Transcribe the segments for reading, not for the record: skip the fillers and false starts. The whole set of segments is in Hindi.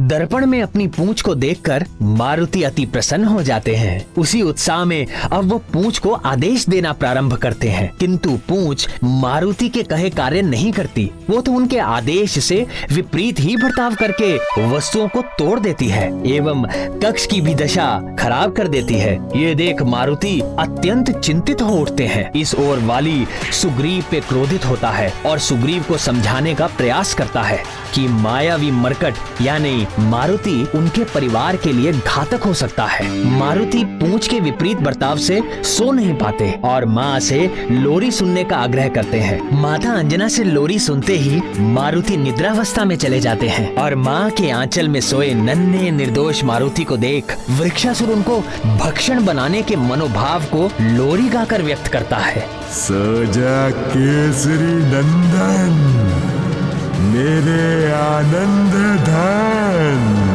दर्पण में अपनी पूंछ को देखकर मारुति अति प्रसन्न हो जाते हैं। उसी उत्साह में अब वो पूंछ को आदेश देना प्रारंभ करते हैं, किंतु पूंछ मारुति के कहे कार्य नहीं करती। वो तो उनके आदेश से विपरीत ही बर्ताव करके वस्तुओं को तोड़ देती है एवं कक्ष की भी दशा खराब कर देती है। ये देख मारुति अत्यंत चिंतित हो उठते हैं। इस ओर वाली सुग्रीव पे क्रोधित होता है और सुग्रीव को समझाने का प्रयास करता है कि मायावी मरकट यानी मारुति उनके परिवार के लिए घातक हो सकता है। मारुति पूंछ के विपरीत बर्ताव से सो नहीं पाते और माँ से लोरी सुनने का आग्रह करते हैं। माता अंजना से लोरी सुनते ही मारुति निद्रावस्था में चले जाते हैं और माँ के आंचल में सोए नन्हे निर्दोष मारुति को देख वृक्षासुर उनको भक्षण बनाने के मनोभाव को लोरी गाकर व्यक्त करता है। सजा केसरी नंदन, मेरे आनंद धन।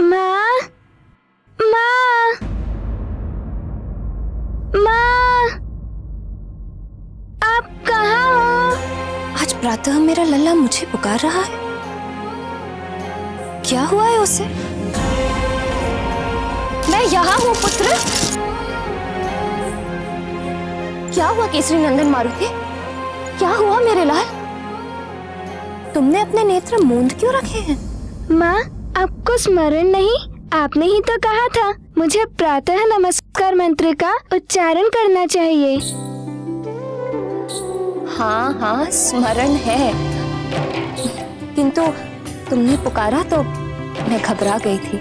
माँ, माँ, माँ, आप कहाँ हो? आज प्रातः मेरा लल्ला मुझे पुकार रहा है। क्या हुआ है उसे? मैं यहाँ हूँ पुत्र। क्या हुआ केसरी नंदन मारुति? क्या हुआ मेरे लाल? तुमने अपने नेत्र मूंद क्यों रखे हैं? माँ, आपको स्मरण नहीं? आपने ही तो कहा था मुझे प्रातः नमस्कार मंत्र का उच्चारण करना चाहिए। हाँ हाँ, स्मरण है, किंतु तुमने पुकारा तो मैं घबरा गई थी।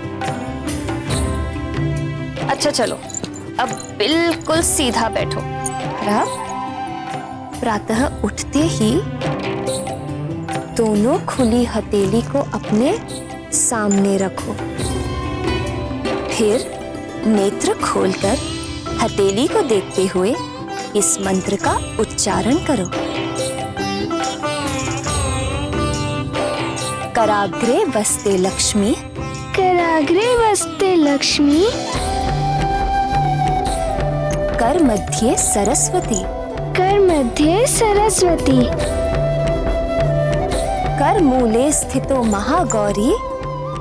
अच्छा चलो, अब बिल्कुल सीधा बैठो। अब प्रातः उठते ही दोनों खुली हथेली को अपने सामने रखो, फिर नेत्र खोलकर हथेली को देखते हुए इस मंत्र का उच्चारण करो। कराग्रे वस्ते लक्ष्मी, कराग्रे वस्ते लक्ष्मी, कर मध्य सरस्वती, कर मध्य सरस्वती, कर मूले स्थितो महागौरी,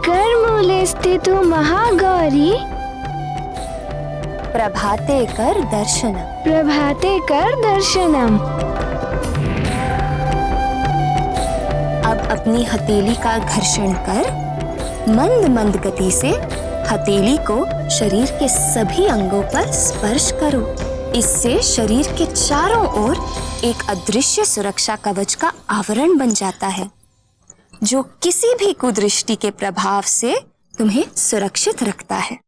कर मूले स्थितो महागौरी, प्रभाते कर दर्शनम, प्रभाते कर दर्शनम। अब अपनी हथेली का घर्षण कर मंद मंद गति से हथेली को शरीर के सभी अंगों पर स्पर्श करो। इससे शरीर के चारों ओर एक अदृश्य सुरक्षा कवच का आवरण बन जाता है, जो किसी भी कुदृष्टि के प्रभाव से तुम्हें सुरक्षित रखता है।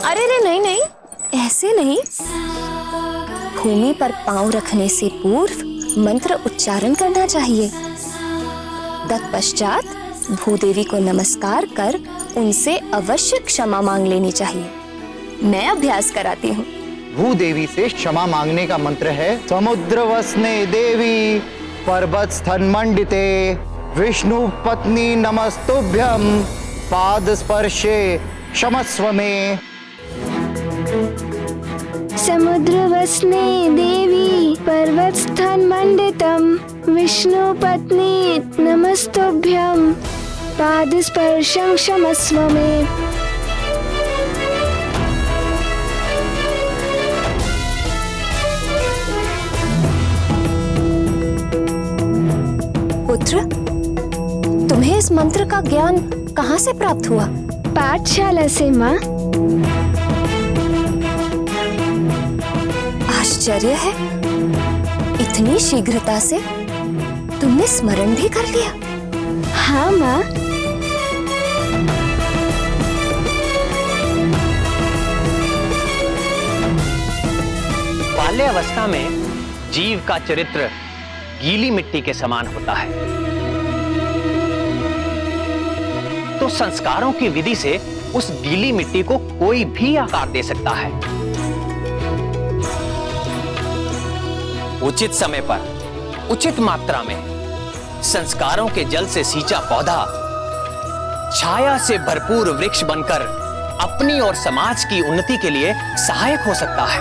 अरे रे नहीं नहीं, ऐसे नहीं। भूमि पर पांव रखने से पूर्व मंत्र उच्चारण करना चाहिए। तत्पश्चात भूदेवी को नमस्कार कर उनसे अवश्य क्षमा मांग लेनी चाहिए। मैं अभ्यास कराती हूँ। भूदेवी से क्षमा मांगने का मंत्र है समुद्र वसने देवी पर्वत स्थन मंडिते विष्णु पत्नी नमस्तुभ्यम पाद स्पर्शे क्षमस्व में। समुद्र वसने देवी पर्वत स्थान मंडितम विष्णु पत्नी नमस्तुभ्यम पाद स्पर्शं क्षमस्व में। पुत्र, तुम्हें इस मंत्र का ज्ञान कहाँ से प्राप्त हुआ? पाठशाला से माँ। आश्चर्य है, इतनी शीघ्रता से तुमने स्मरण भी कर लिया। हाँ माँ। बाल्यावस्था में जीव का चरित्र गीली मिट्टी के समान होता है। तो संस्कारों की विधि से उस गीली मिट्टी को कोई भी आकार दे सकता है। उचित समय पर उचित मात्रा में संस्कारों के जल से सींचा पौधा छाया से भरपूर वृक्ष बनकर अपनी और समाज की उन्नति के लिए सहायक हो सकता है।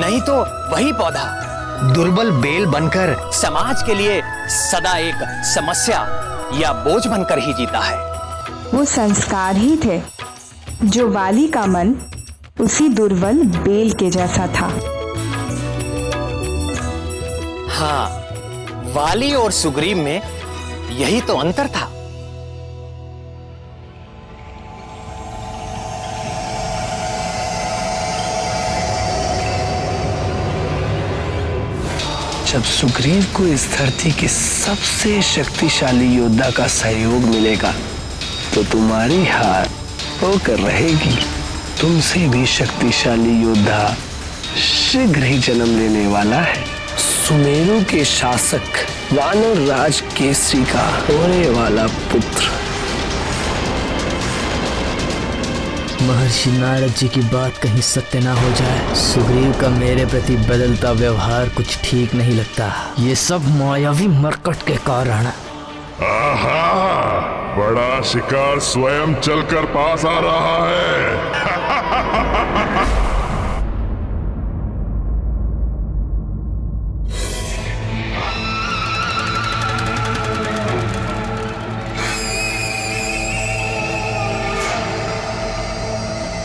नहीं तो वही पौधा दुर्बल बेल बनकर समाज के लिए सदा एक समस्या या बोझ बनकर ही जीता है। वो संस्कार ही थे जो वाली का मन उसी दुर्बल बेल के जैसा था। हाँ, वाली और सुग्रीव में यही तो अंतर था। जब सुग्रीव को इस धरती के सबसे शक्तिशाली योद्धा का सहयोग मिलेगा तो तुम्हारी हार होकर रहेगी। तुमसे भी शक्तिशाली योद्धा शीघ्र ही जन्म लेने वाला है। सुमेरु के शासक वानर राज केसरी का होने वाला पुत्र। महर्षि नारद जी की बात कहीं सत्य ना हो जाए। सुग्रीव का मेरे प्रति बदलता व्यवहार कुछ ठीक नहीं लगता। ये सब मायावी मरकट के कारण। आहा, बड़ा शिकार स्वयं चलकर पास आ रहा है।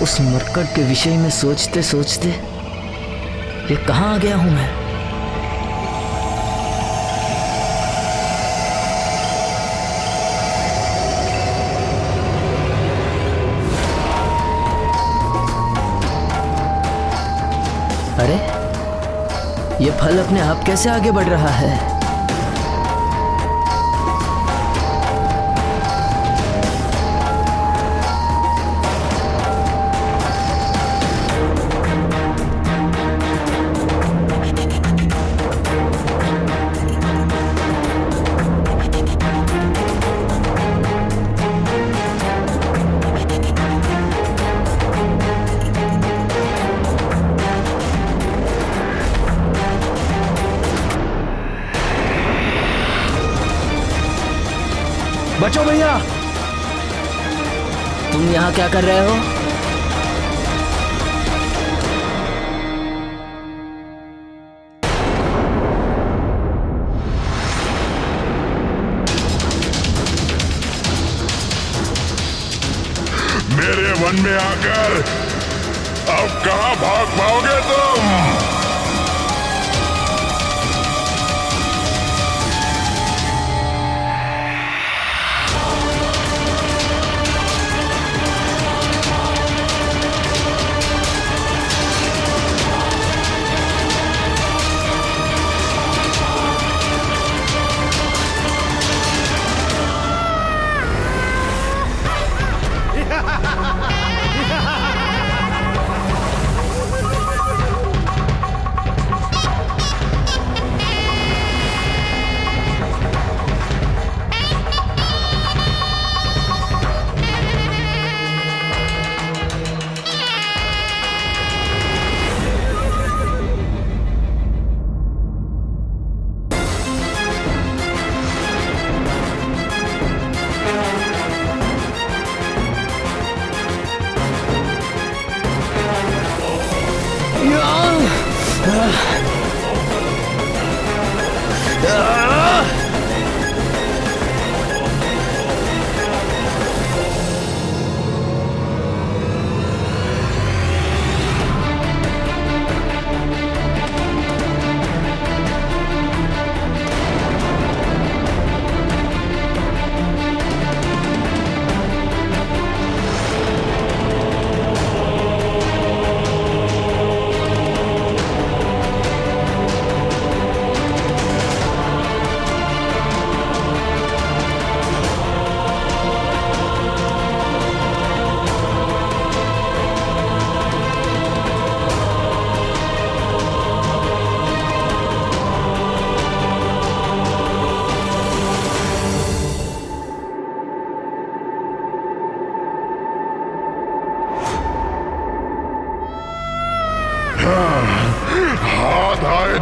उस मरकट के विषय में सोचते सोचते ये कहाँ आ गया हूं मैं। अरे ये फल अपने आप कैसे आगे बढ़ रहा है। बचो भैया, तुम यहाँ क्या कर रहे हो। मेरे वन में आकर अब कहां भाग पाओगे तुम।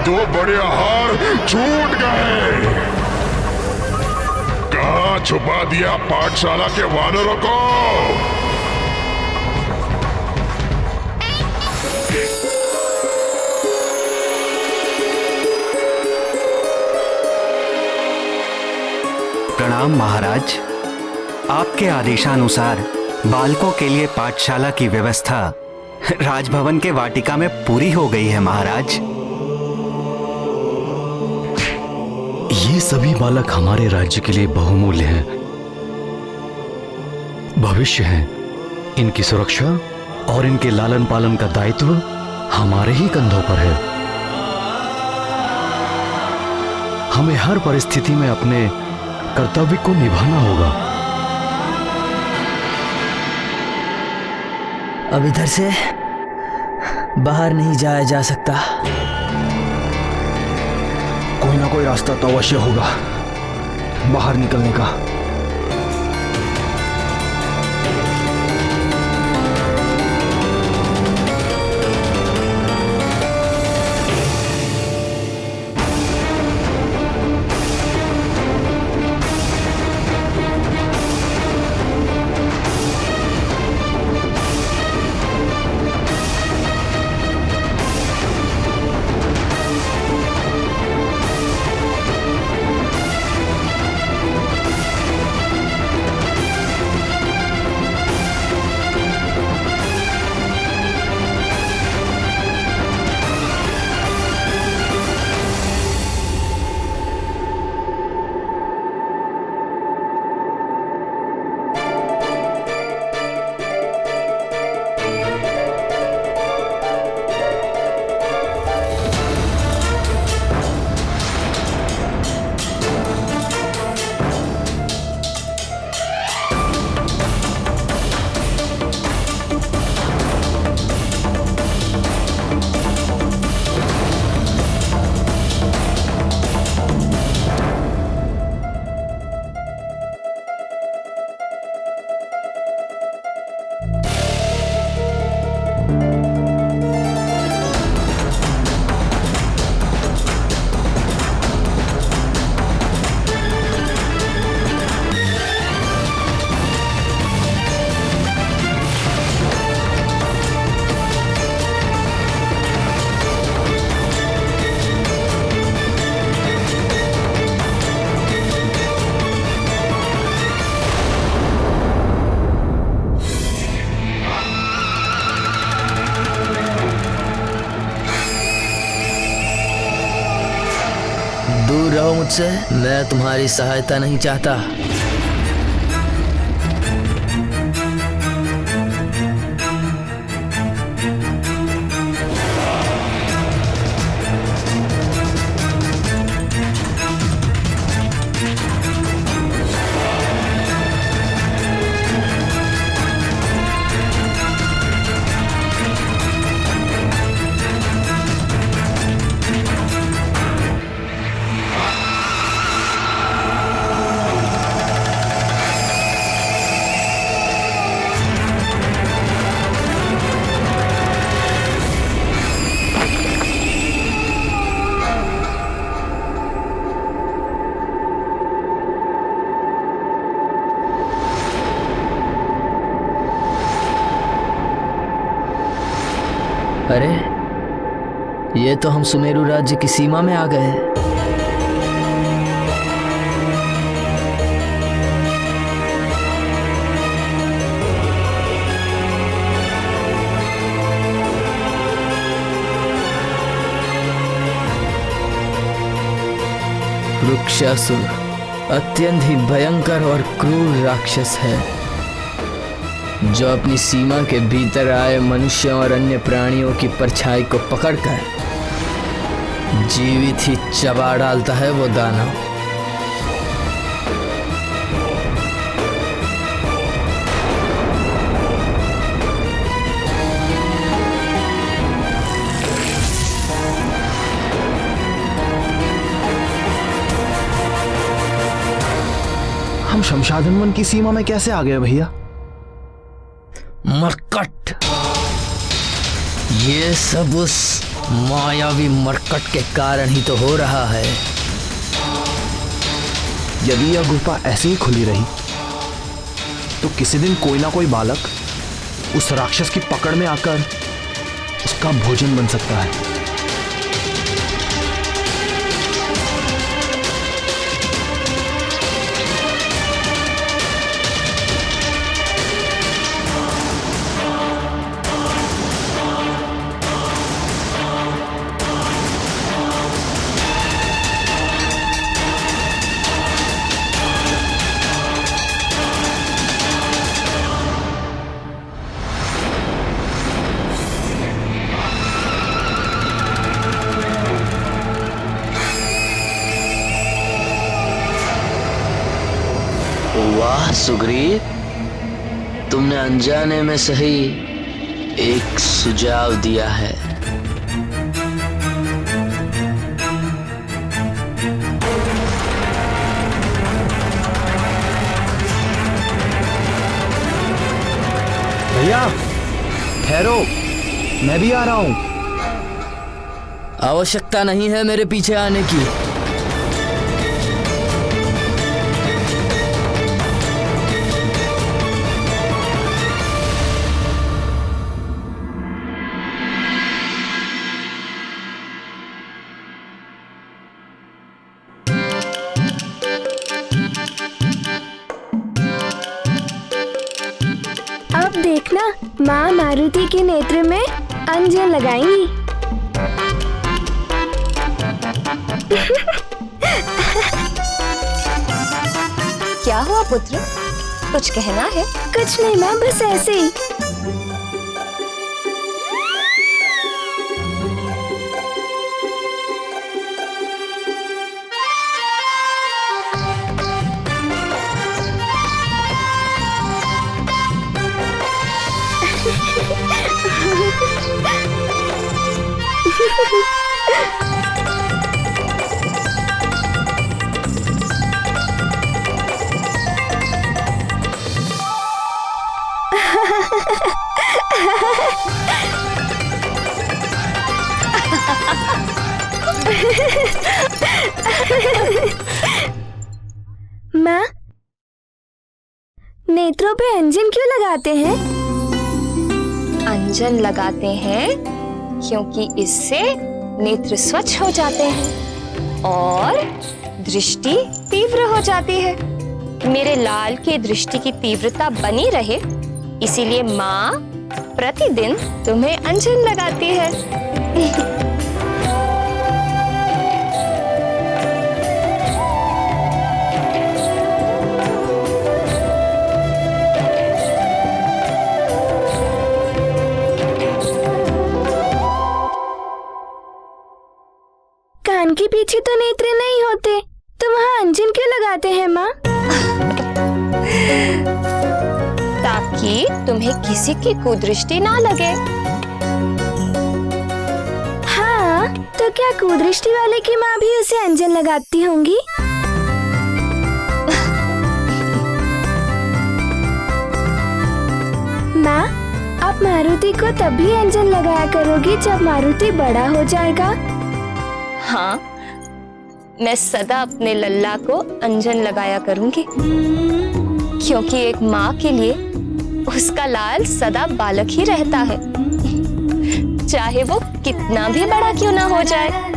दो बड़े हार छूट गए। कहाँ छुपा दिया पाठशाला के वानरों को? प्रणाम महाराज। आपके आदेशानुसार बालकों के लिए पाठशाला की व्यवस्था राजभवन के वाटिका में पूरी हो गई है महाराज। ये सभी बालक हमारे राज्य के लिए बहुमूल्य हैं, भविष्य हैं। इनकी सुरक्षा और इनके लालन पालन का दायित्व हमारे ही कंधों पर है। हमें हर परिस्थिति में अपने कर्तव्य को निभाना होगा। अब इधर से बाहर नहीं जाया जा सकता। कोई ना कोई रास्ता तो अवश्य होगा बाहर निकलने का। दूर रहो मुझसे, मैं तुम्हारी सहायता नहीं चाहता। अरे, ये तो हम सुमेरु राज्य की सीमा में आ गए। वृक्षासुर अत्यंत ही भयंकर और क्रूर राक्षस है, जो अपनी सीमा के भीतर आए मनुष्यों और अन्य प्राणियों की परछाई को पकड़कर जीवित ही चबा डालता है वो दानव। हम शमशादन वन की सीमा में कैसे आ गए भैया? मरकट, ये सब उस मायावी मरकट के कारण ही तो हो रहा है। यदि यह गुफा ऐसे ही खुली रही तो किसी दिन कोई ना कोई बालक उस राक्षस की पकड़ में आकर उसका भोजन बन सकता है। वाह सुग्रीव, तुमने अनजाने में सही एक सुझाव दिया है। भैया ठहरो, मैं भी आ रहा हूं। आवश्यकता नहीं है मेरे पीछे आने की। अब देखना, माँ मारुति के नेत्र में अंजन लगाएंगी। क्या हुआ पुत्र, कुछ कहना है? कुछ नहीं माँ, बस ऐसे ही। माँ, नेत्रों पे अंजन क्यों लगाते हैं? अंजन लगाते हैं क्योंकि इससे नेत्र स्वच्छ हो जाते हैं और दृष्टि तीव्र हो जाती है। मेरे लाल की दृष्टि की तीव्रता बनी रहे, इसीलिए माँ प्रतिदिन तुम्हें अंजन लगाती है। कान के पीछे तो नेत्र नहीं होते, तो वहाँ अंजन क्यों लगाते हैं माँ? ताकि तुम्हें किसी की कुदृष्टि ना लगे। हाँ, तो क्या कुदृष्टि वाले की माँ भी उसे अंजन लगाती होंगी? माँ, आप मारुति को तभी अंजन लगाया करोगी जब मारुति बड़ा हो जाएगा। हाँ, मैं सदा अपने लल्ला को अंजन लगाया करूंगी, क्योंकि एक माँ के लिए उसका लाल सदा बालक ही रहता है, चाहे वो कितना भी बड़ा क्यों ना हो जाए।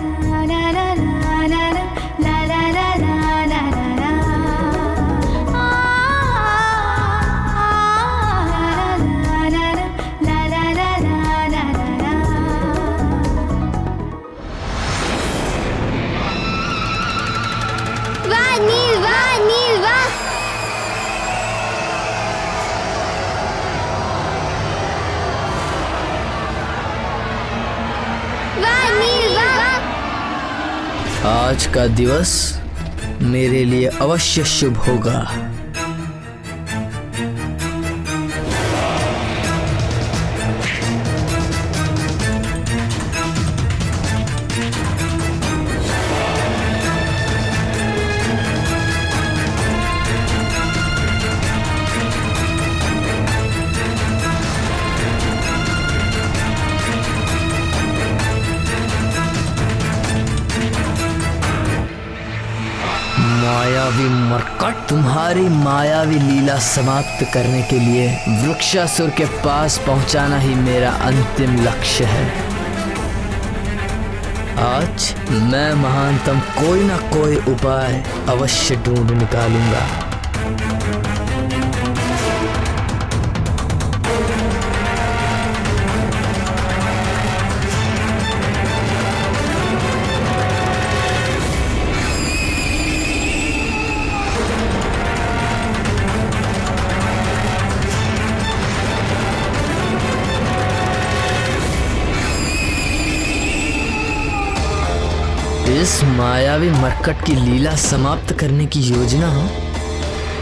आज का दिवस मेरे लिए अवश्य शुभ होगा। मायावी मरकट, तुम्हारी मायावी लीला समाप्त करने के लिए वृक्षासुर के पास पहुंचाना ही मेरा अंतिम लक्ष्य है। आज मैं महानतम कोई ना कोई उपाय अवश्य ढूंढ निकालूंगा। इस मायावी मरकट की लीला समाप्त करने की योजना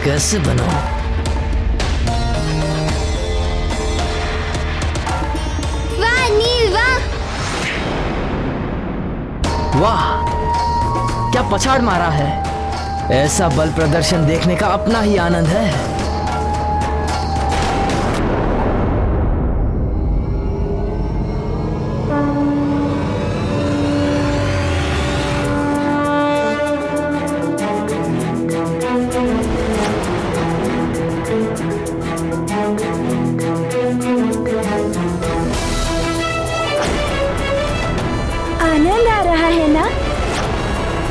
कैसे बनाऊं? वाह नील वाह! वाह, क्या पछाड़ मारा है! ऐसा बल प्रदर्शन देखने का अपना ही आनंद है। आनंद आ रहा है ना?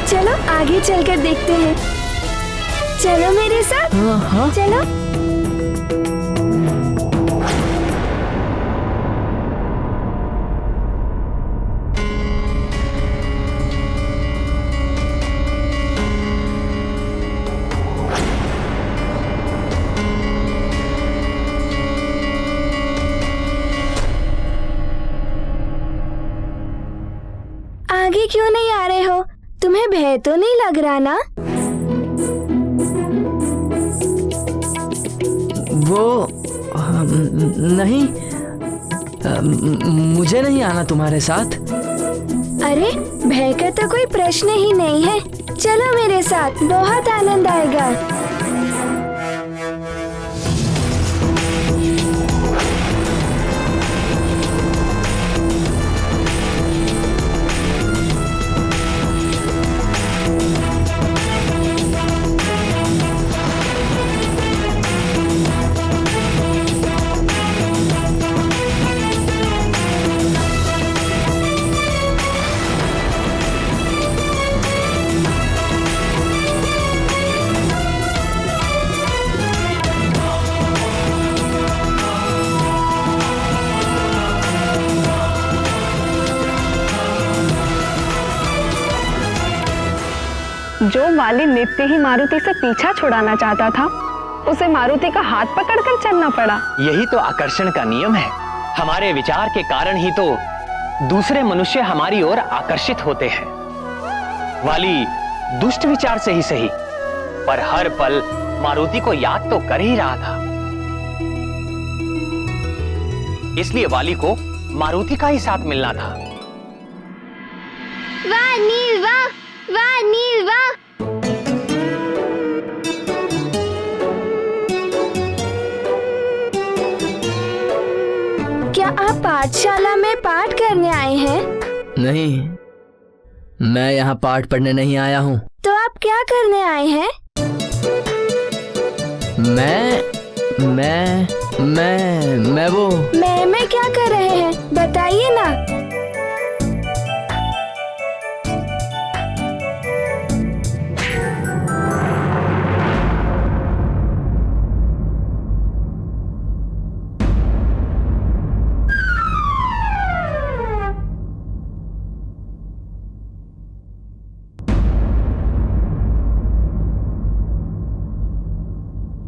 चलो आगे चलकर देखते हैं। चलो मेरे साथ। हाँ। चलो। आगे क्यों नहीं आ रहे हो? तुम्हें भय तो नहीं लग रहा ना? वो नहीं, मुझे नहीं आना तुम्हारे साथ। अरे भय का तो कोई प्रश्न ही नहीं है। चलो मेरे साथ, बहुत आनंद आएगा। जो वाली नित्य ही मारुति से पीछा छुड़ाना चाहता था, उसे मारुति का हाथ पकड़कर चलना पड़ा। यही तो आकर्षण का नियम है। हमारे विचार के कारण ही तो दूसरे मनुष्य हमारी ओर आकर्षित होते हैं। वाली दुष्ट विचार से ही सही, पर हर पल मारुति को याद तो कर ही रहा था। इसलिए वाली को मारुति का ही साथ मिलना था। वाह नील वाह! वाह नील वाह! क्या आप पाठशाला में पाठ करने आए हैं? नहीं, मैं यहाँ पाठ पढ़ने नहीं आया हूँ। तो आप क्या करने आए हैं? मैं वो मैं क्या कर रहे हैं? बताइए ना।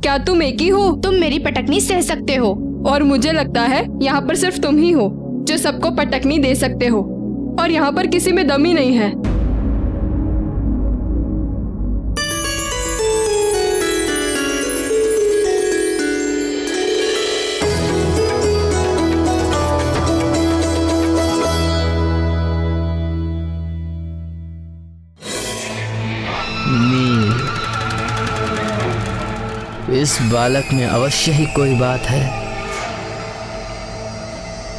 क्या तुम एक ही हो? तुम मेरी पटकनी सह सकते हो, और मुझे लगता है यहाँ पर सिर्फ तुम ही हो जो सबको पटकनी दे सकते हो, और यहाँ पर किसी में दम ही नहीं है। इस बालक में अवश्य ही कोई बात है,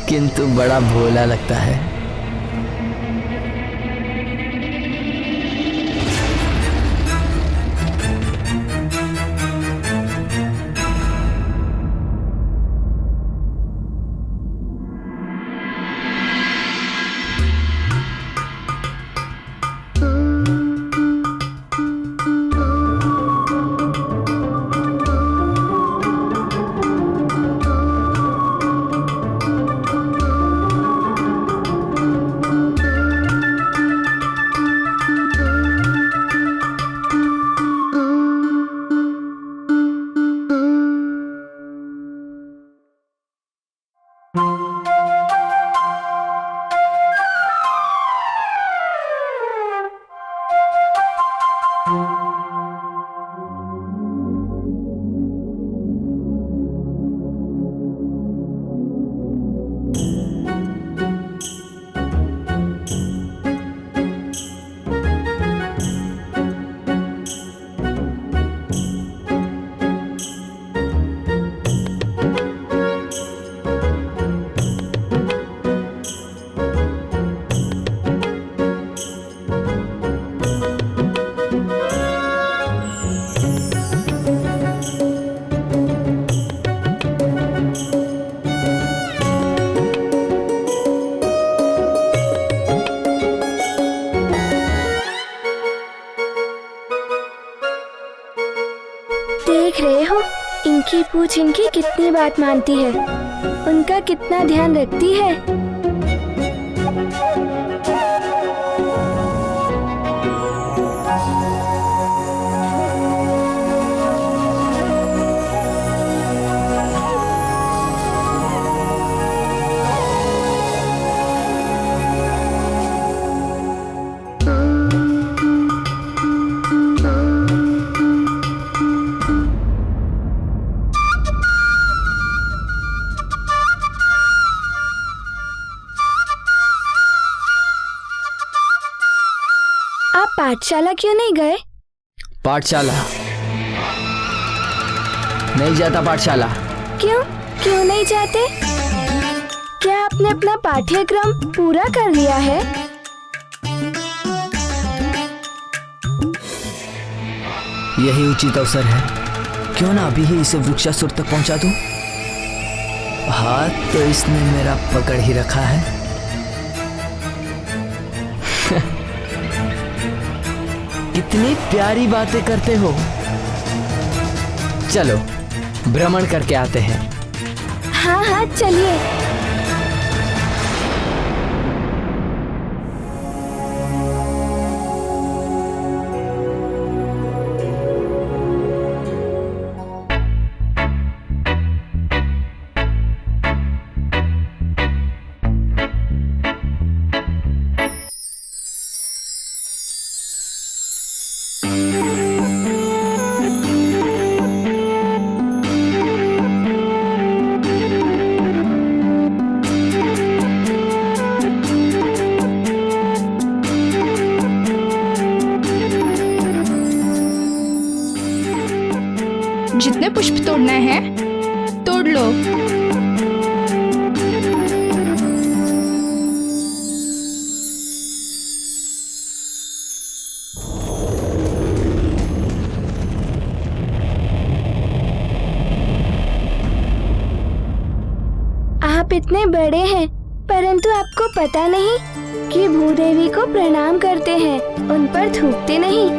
किंतु बड़ा भोला लगता है। देख रहे हो इनकी पूछ इनकी कितनी बात मानती है, उनका कितना ध्यान रखती है। आप पाठशाला क्यों नहीं गए? पाठशाला नहीं जाता। पाठशाला क्यों नहीं जाते? क्या आपने अपना पाठ्यक्रम पूरा कर लिया है? यही उचित अवसर है, क्यों ना अभी ही इसे वृक्षासुर तक पहुंचा दूं। हाथ तो इसने मेरा पकड़ ही रखा है। कितनी प्यारी बातें करते हो। चलो भ्रमण करके आते हैं। हाँ चलिए। जितने पुष्प तोड़ने हैं तोड़ लो। आप इतने बड़े हैं, परंतु आपको पता नहीं कि भूदेवी को प्रणाम करते हैं, उन पर थूकते नहीं।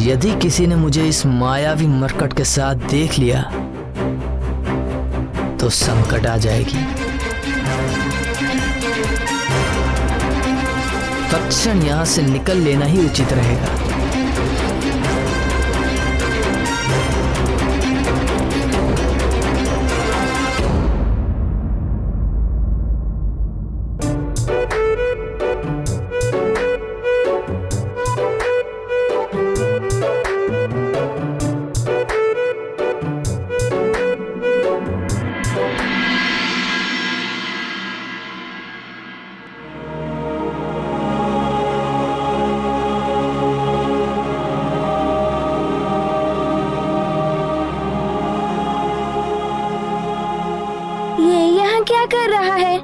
यदि किसी ने मुझे इस मायावी मरकट के साथ देख लिया तो संकट आ जाएगी। तत्क्षण यहां से निकल लेना ही उचित रहेगा। क्या कर रहा है?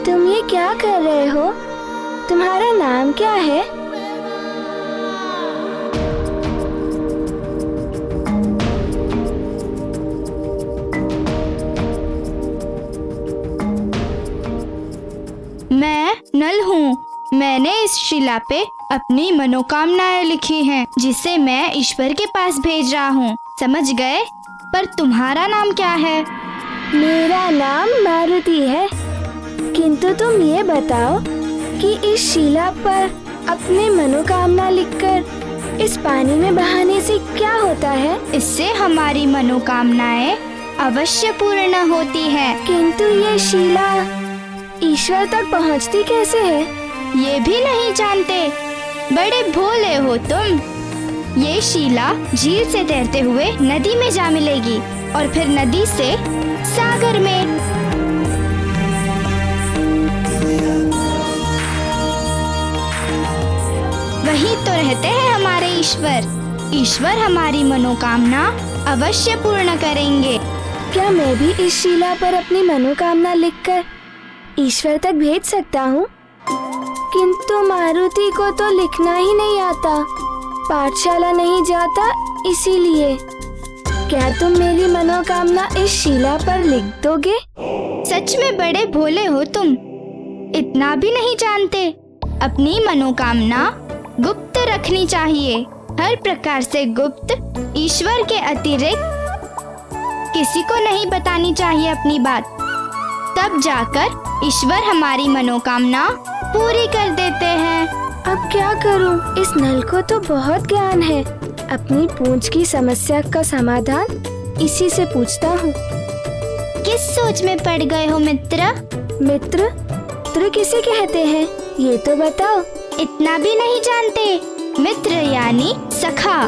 तुम ये क्या कर रहे हो? तुम्हारा नाम क्या है? मैं नल हूँ। मैंने इस शिला पे अपनी मनोकामनाएं लिखी हैं, जिसे मैं ईश्वर के पास भेज रहा हूँ। समझ गए? पर तुम्हारा नाम क्या है? मेरा नाम मारुति है। किंतु तुम ये बताओ कि इस शिला पर अपनी मनोकामना लिखकर इस पानी में बहाने से क्या होता है? इससे हमारी मनोकामनाएं अवश्य पूर्ण होती है। किंतु ये शिला ईश्वर तक पहुँचती कैसे है? ये भी नहीं जानते? बड़े भोले हो तुम। ये शिला झील से तैरते हुए नदी में जा मिलेगी और फिर नदी से सागर में। वहीं तो रहते हैं हमारे ईश्वर। ईश्वर हमारी मनोकामना अवश्य पूर्ण करेंगे। क्या मैं भी इस शिला पर अपनी मनोकामना लिखकर ईश्वर तक भेज सकता हूँ, किंतु मारुति को तो लिखना ही नहीं आता, पाठशाला नहीं जाता, इसीलिए। क्या तुम मेरी मनोकामना इस शिला पर लिख दोगे? सच में बड़े भोले हो तुम, इतना भी नहीं जानते। अपनी मनोकामना गुप्त रखनी चाहिए, हर प्रकार से गुप्त। ईश्वर के अतिरिक्त किसी को नहीं बतानी चाहिए अपनी बात, तब जाकर ईश्वर हमारी मनोकामना पूरी कर देते हैं। अब क्या करूं? इस नल को तो बहुत ज्ञान है। अपनी पूंछ की समस्या का समाधान इसी से पूछता हूँ। किस सोच में पड़ गए हो मित्र? मित्र? मित्र किसे कहते हैं, ये तो बताओ। इतना भी नहीं जानते? मित्र यानी सखा।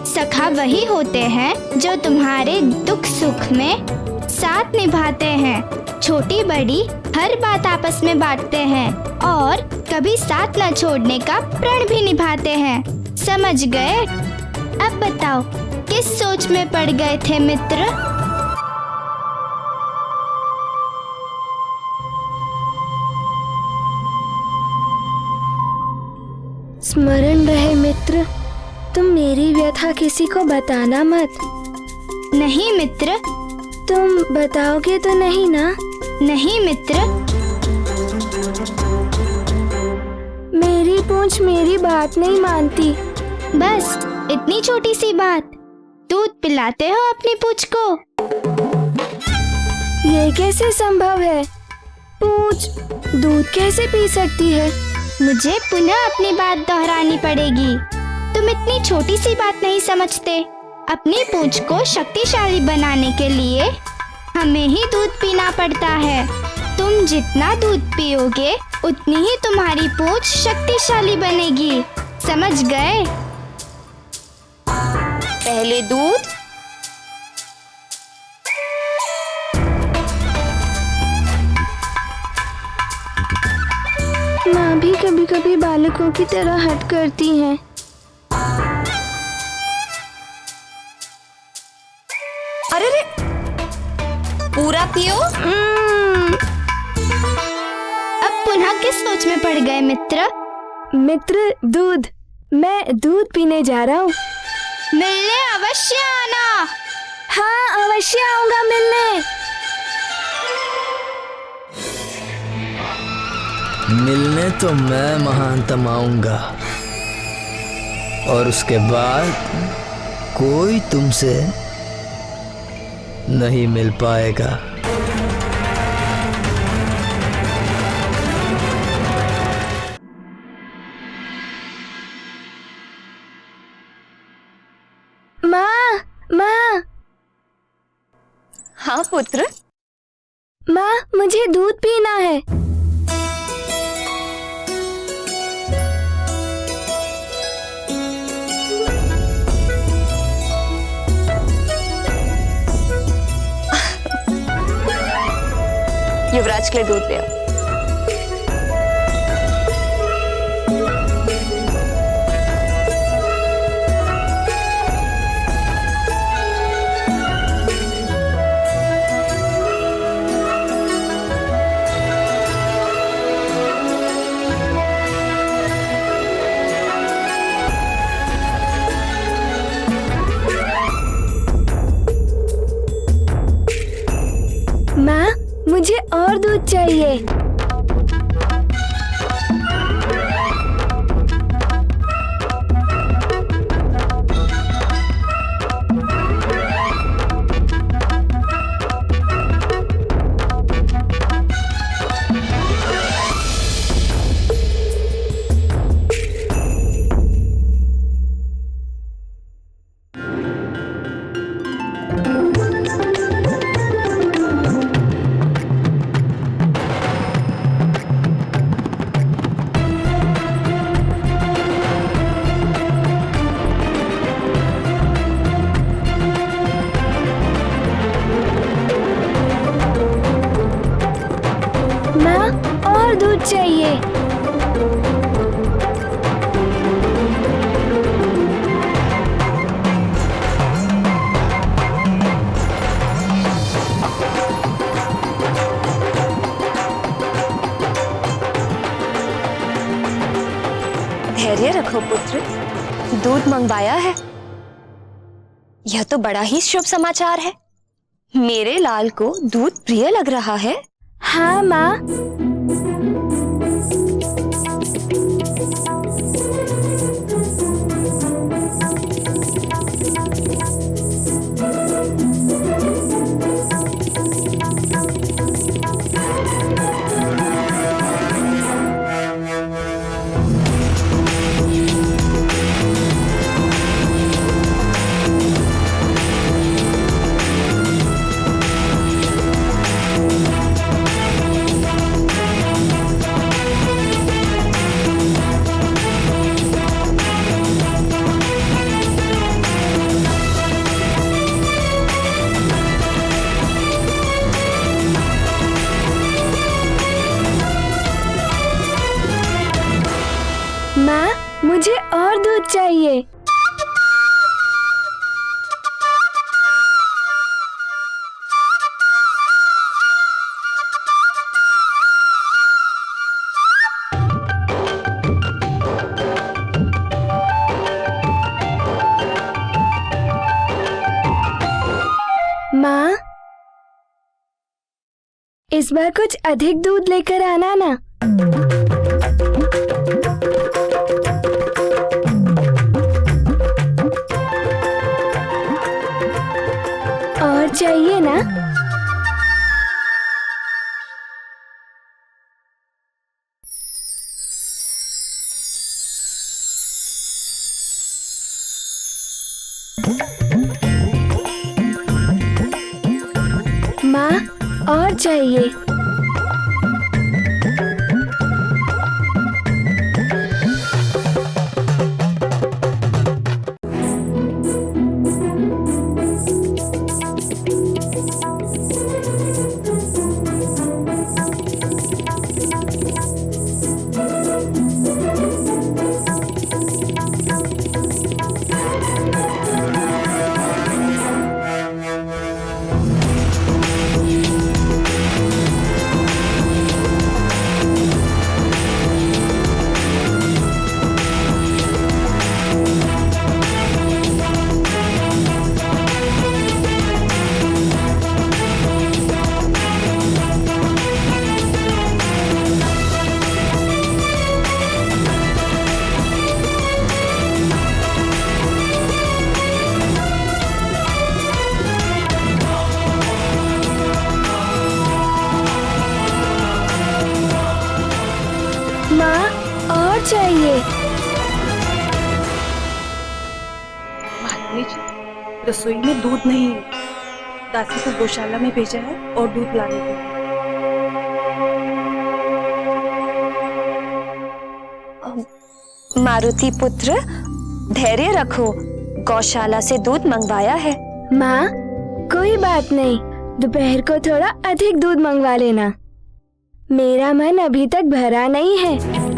सखा वही होते हैं जो तुम्हारे दुख सुख में साथ निभाते हैं, छोटी बड़ी हर बात आपस में बांटते हैं और कभी साथ न छोड़ने का प्रण भी निभाते हैं। समझ गए? अब बताओ, किस सोच में पड़ गए थे मित्र? स्मरण रहे मित्र, तुम मेरी व्यथा किसी को बताना मत। नहीं मित्र। तुम बताओगे तो नहीं ना? नहीं मित्र। मेरी पूंछ मेरी बात नहीं मानती। बस इतनी छोटी सी बात, दूध पिलाते हो अपनी पूंछ को? ये कैसे संभव है? पूंछ दूध कैसे पी सकती है? मुझे पुनः अपनी बात दोहरानी पड़ेगी। तुम इतनी छोटी सी बात नहीं समझते। अपनी पूंछ को शक्तिशाली बनाने के लिए हमें ही दूध पीना पड़ता है। तुम जितना दूध पियोगे उतनी ही तुम्हारी पूंछ शक्तिशाली बनेगी। समझ गए? पहले दूध, माँ भी कभी कभी बालकों की तरह हट करती हैं। अरे रे, पूरा पियो। अब पुनः किस सोच में पड़ गए मित्र? मित्र दूध, मैं दूध पीने जा रहा हूँ। मिलने अवश्य आना। हाँ, अवश्य आऊंगा मिलने। मिलने तो मैं महानतम आऊंगा और उसके बाद कोई तुमसे नहीं मिल पाएगा। माँ, माँ। हाँ पुत्र। माँ, मुझे दूध पीना है। युवराज के लिए दूध ले आओ। माँ, मुझे और दूध चाहिए। और दूध चाहिए। देखो पुत्र, दूध मंगवाया है। यह तो बड़ा ही शुभ समाचार है। मेरे लाल को दूध प्रिय लग रहा है। हाँ माँ। माँ, मुझे और दूध चाहिए। माँ, इस बार कुछ अधिक दूध लेकर आना ना। और चाहिए ना? माँ, और चाहिए। माँ, और चाहिए। महारानी जी, रसोई में दूध नहीं है। दासी को गौशाला में भेजा है और दूध लाने के लिए। मारुति पुत्र, धैर्य रखो, गौशाला से दूध मंगवाया है। माँ, कोई बात नहीं, दोपहर को थोड़ा अधिक दूध मंगवा लेना। मेरा मन अभी तक भरा नहीं है।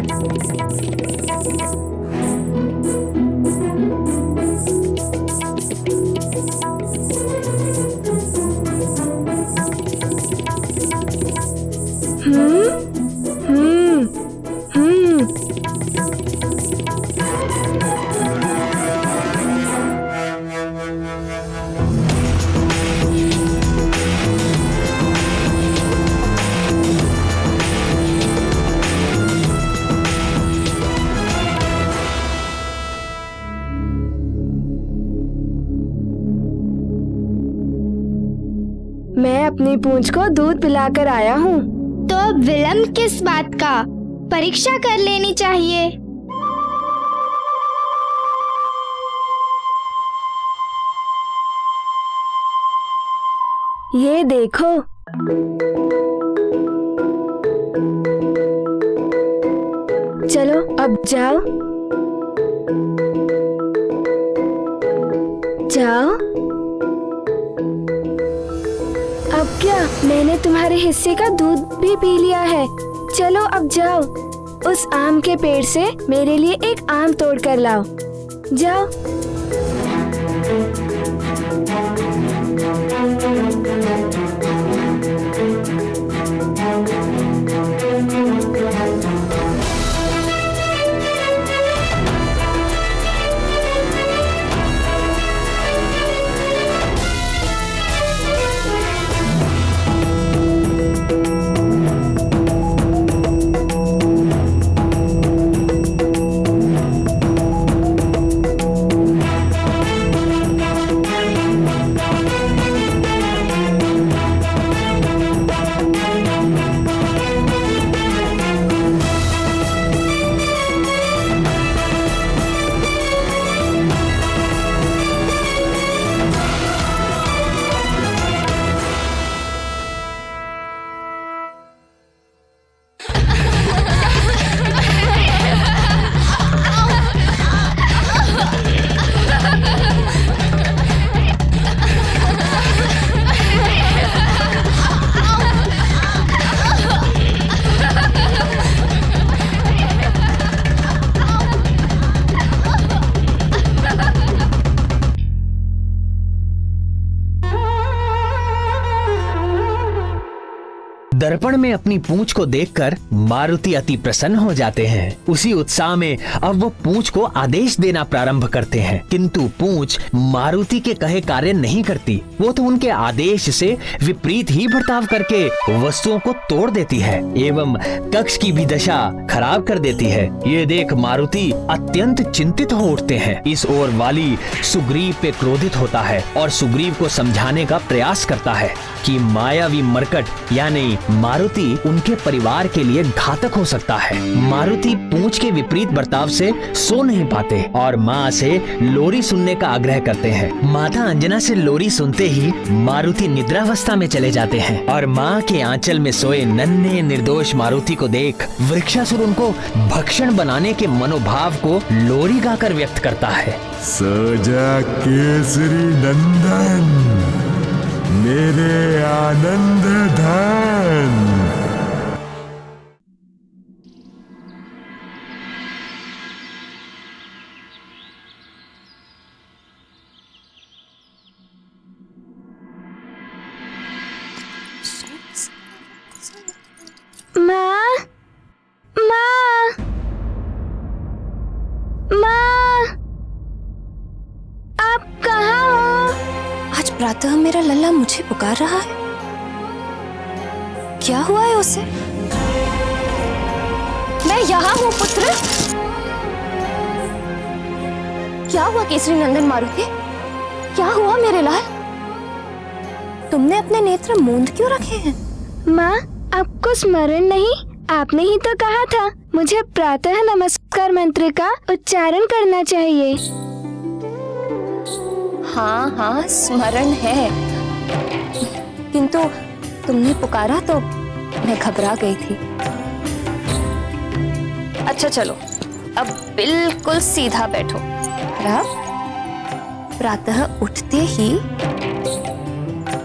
मैं अपनी पूंछ को दूध पिलाकर आया हूँ। तो अब विलंब किस बात का? परीक्षा कर लेनी चाहिए। ये देखो। चलो अब जाओ। जाओ। अब क्या, मैंने तुम्हारे हिस्से का दूध भी पी लिया है। चलो अब जाओ, उस आम के पेड़ से मेरे लिए एक आम तोड़ कर लाओ। जाओ। दर्पण में अपनी पूंछ को देखकर मारुति अति प्रसन्न हो जाते हैं। उसी उत्साह में अब वो पूंछ को आदेश देना प्रारंभ करते हैं, किंतु पूंछ मारुति के कहे कार्य नहीं करती। वो तो उनके आदेश से विपरीत ही बर्ताव करके वस्तुओं को तोड़ देती है एवं कक्ष की भी दशा खराब कर देती है। ये देख मारुति अत्यंत चिंतित हो उठते हैं। इस ओर वाली सुग्रीव पे क्रोधित होता है और सुग्रीव को समझाने का प्रयास करता है कि मायावी मरकट यानी मारुति उनके परिवार के लिए घातक हो सकता है। मारुति पूंछ के विपरीत बर्ताव से सो नहीं पाते और माँ से लोरी सुनने का आग्रह करते हैं। माता अंजना से लोरी सुनते ही मारुति निद्रावस्था में चले जाते हैं और माँ के आंचल में सोए नन्हे निर्दोष मारुति को देख वृक्षासुर उनको भक्षण बनाने के मनोभाव को लोरी गाकर व्यक्त करता है। सजा केसरी नंदन, मेरे आनंद धन। माँ, माँ, माँ, आप कहाँ हो? आज प्रातः मेरा लल्ला मुझे पुकार रहा है। क्या हुआ है उसे? मैं यहाँ हूँ पुत्र। क्या हुआ केसरी नंदन मारुति? क्या हुआ मेरे लाल? तुमने अपने नेत्र मूंद क्यों रखे हैं? माँ, आपको स्मरण नहीं? आपने ही तो कहा था मुझे प्रातः नमस्कार मंत्र का उच्चारण करना चाहिए। हाँ हाँ स्मरण है, किंतु तुमने पुकारा तो मैं घबरा गई थी। अच्छा चलो, अब बिल्कुल सीधा बैठो। अब प्रातः उठते ही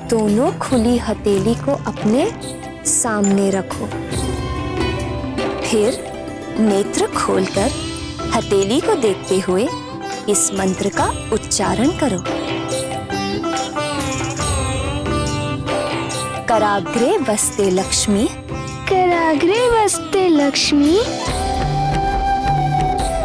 दोनों खुली हथेली को अपने सामने रखो, फिर नेत्र खोलकर हथेली को देखते हुए इस मंत्र का उच्चारण करो। कराग्रे वस्ते लक्ष्मी, कराग्रे वस्ते लक्ष्मी,